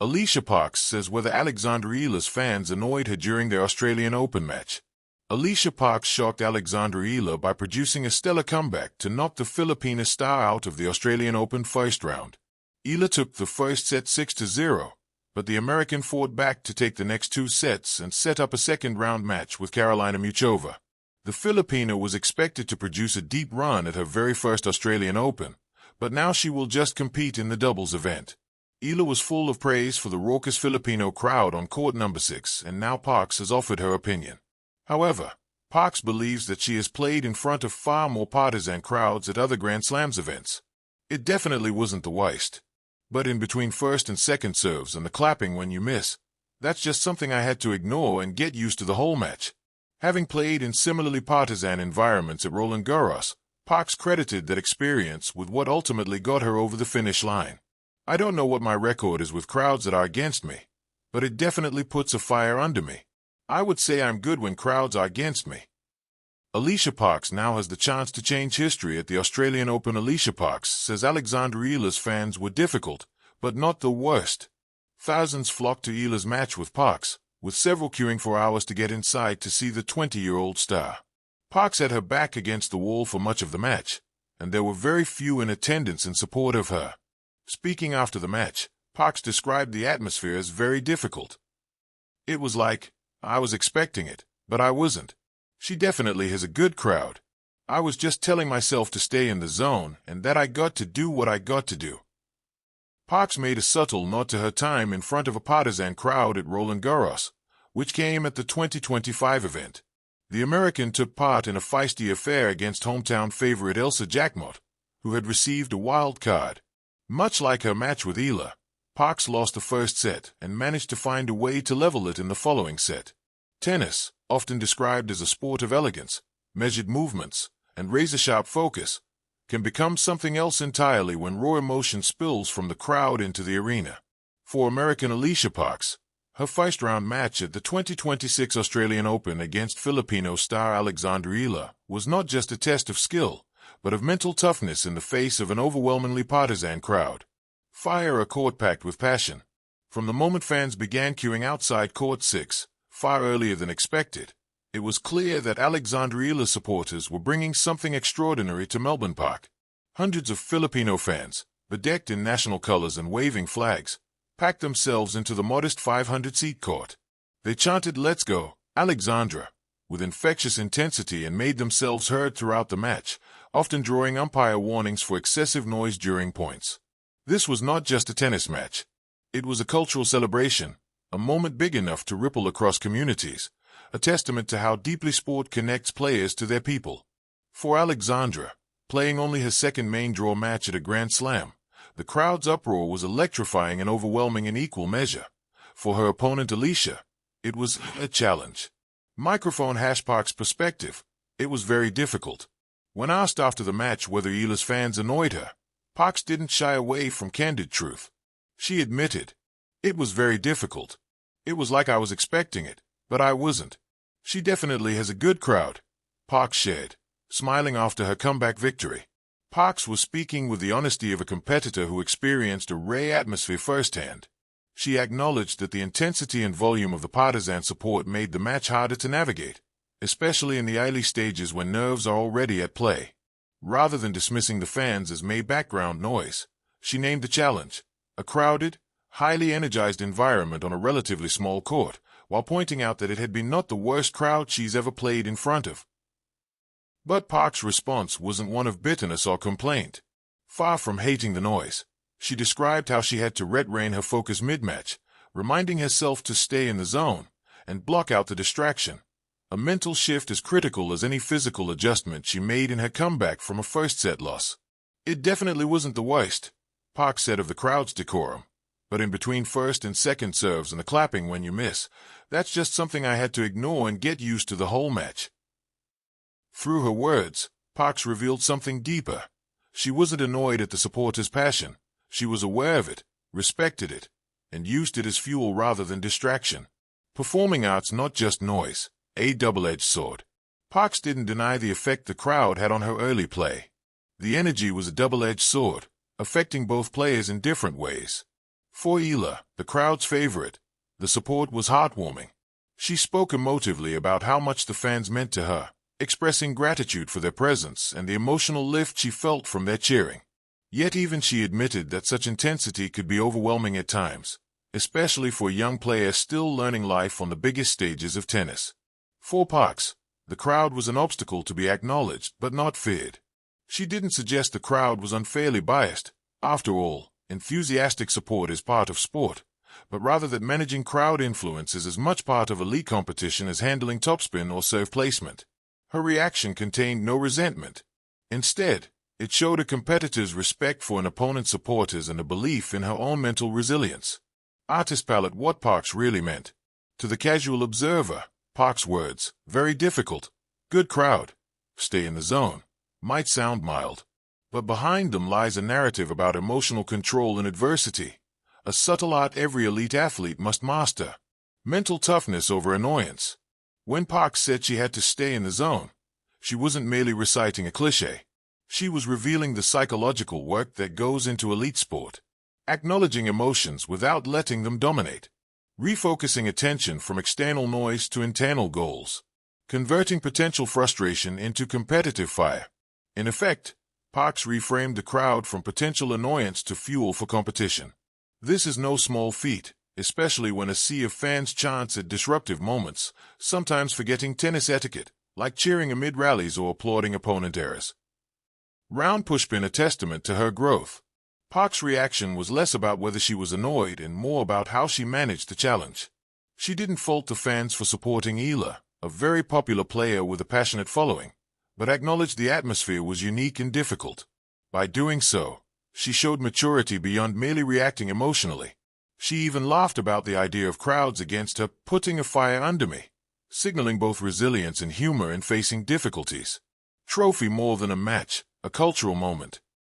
Alycia Parks says whether Alexandra Eala's fans annoyed her during their Australian Open match. Alycia Parks shocked Alexandra Eala by producing a stellar comeback to knock the Filipina star out of the Australian Open first round. Eala took the first set 6-0, but the American fought back to take the next two sets and set up a second-round match with Carolina Muchova. The Filipina was expected to produce a deep run at her very first Australian Open, but now she will just compete in the doubles event. Eala was full of praise for the raucous Filipino crowd on court number 6, and now Parks has offered her opinion. However, Parks believes that she has played in front of far more partisan crowds at other Grand Slams events. It definitely wasn't the worst. But in between first and second serves and the clapping when you miss, that's just something I had to ignore and get used to the whole match. Having played in similarly partisan environments at Roland Garros, Parks credited that experience with what ultimately got her over the finish line. I don't know what my record is with crowds that are against me, but it definitely puts a fire under me. I would say I'm good when crowds are against me. Alycia Parks now has the chance to change history at the Australian Open. Alycia Parks says Alexandra Eala's fans were difficult, but not the worst. Thousands flocked to Eala's match with Parks, with several queuing for hours to get inside to see the 20-year-old star. Parks had her back against the wall for much of the match, and there were very few in attendance in support of her. Speaking after the match, Parks described the atmosphere as very difficult. It was like, I was expecting it, but I wasn't. She definitely has a good crowd. I was just telling myself to stay in the zone and that I got to do what I got to do. Parks made a subtle nod to her time in front of a partisan crowd at Roland Garros, which came at the 2025 event. The American took part in a feisty affair against hometown favorite Alycia Jackmot, who had received a wild card. Much like her match with Eala, Parks lost the first set and managed to find a way to level it in the following set. Tennis, often described as a sport of elegance, measured movements, and razor-sharp focus, can become something else entirely when raw emotion spills from the crowd into the arena. For American Alycia Parks, her first-round match at the 2026 Australian Open against Filipino star Alexandra Eala was not just a test of skill, but of mental toughness in the face of an overwhelmingly partisan crowd. Fire a court packed with passion. From the moment fans began queuing outside Court 6, far earlier than expected, it was clear that Alexandra Eala supporters were bringing something extraordinary to Melbourne Park. Hundreds of Filipino fans, bedecked in national colors and waving flags, packed themselves into the modest 500-seat court. They chanted, "Let's go, Alexandra," with infectious intensity and made themselves heard throughout the match, often drawing umpire warnings for excessive noise during points. This was not just a tennis match. It was a cultural celebration, a moment big enough to ripple across communities, a testament to how deeply sport connects players to their people. For Alexandra, playing only her second main draw match at a Grand Slam, the crowd's uproar was electrifying and overwhelming in equal measure. For her opponent Alycia, it was a challenge. Microphone Parks' perspective, it was very difficult. When asked after the match whether Eala's fans annoyed her, Parks didn't shy away from candid truth. She admitted, "It was very difficult. It was like I was expecting it, but I wasn't. She definitely has a good crowd," Parks shared, smiling after her comeback victory. Parks was speaking with the honesty of a competitor who experienced a rare atmosphere firsthand. She acknowledged that the intensity and volume of the partisan support made the match harder to navigate, especially in the early stages when nerves are already at play. Rather than dismissing the fans as mere background noise, she named the challenge, a crowded, highly energized environment on a relatively small court, while pointing out that it had been not the worst crowd she's ever played in front of. But Parks' response wasn't one of bitterness or complaint. Far from hating the noise, she described how she had to rein her focus mid-match, reminding herself to stay in the zone and block out the distraction. A mental shift as critical as any physical adjustment she made in her comeback from a first-set loss. "It definitely wasn't the worst," Parks said of the crowd's decorum. "But in between first and second serves and the clapping when you miss, that's just something I had to ignore and get used to the whole match." Through her words, Parks revealed something deeper. She wasn't annoyed at the supporters' passion. She was aware of it, respected it, and used it as fuel rather than distraction. Performing art's not just noise, a double-edged sword. Parks didn't deny the effect the crowd had on her early play. The energy was a double-edged sword, affecting both players in different ways. For Eala, the crowd's favorite, the support was heartwarming. She spoke emotively about how much the fans meant to her, expressing gratitude for their presence and the emotional lift she felt from their cheering. Yet even she admitted that such intensity could be overwhelming at times, especially for a young player still learning life on the biggest stages of tennis. For Parks, the crowd was an obstacle to be acknowledged but not feared. She didn't suggest the crowd was unfairly biased. After all, enthusiastic support is part of sport, but rather that managing crowd influence is as much part of elite competition as handling topspin or serve placement. Her reaction contained no resentment. Instead, it showed a competitor's respect for an opponent's supporters and a belief in her own mental resilience. Artist palette what Parks really meant. To the casual observer, Parks' words, very difficult, good crowd, stay in the zone, might sound mild. But behind them lies a narrative about emotional control in adversity, a subtle art every elite athlete must master. Mental toughness over annoyance. When Parks said she had to stay in the zone, she wasn't merely reciting a cliché. She was revealing the psychological work that goes into elite sport. Acknowledging emotions without letting them dominate. Refocusing attention from external noise to internal goals. Converting potential frustration into competitive fire. In effect, Parks reframed the crowd from potential annoyance to fuel for competition. This is no small feat, especially when a sea of fans chants at disruptive moments, sometimes forgetting tennis etiquette, like cheering amid rallies or applauding opponent errors. Round pushpin a testament to her growth. Parks' reaction was less about whether she was annoyed and more about how she managed the challenge. She didn't fault the fans for supporting Eala, a very popular player with a passionate following, but acknowledged the atmosphere was unique and difficult. By doing so, she showed maturity beyond merely reacting emotionally. She even laughed about the idea of crowds against her putting a fire under me, signaling both resilience and humor in facing difficulties. Trophy more than a match, a cultural moment.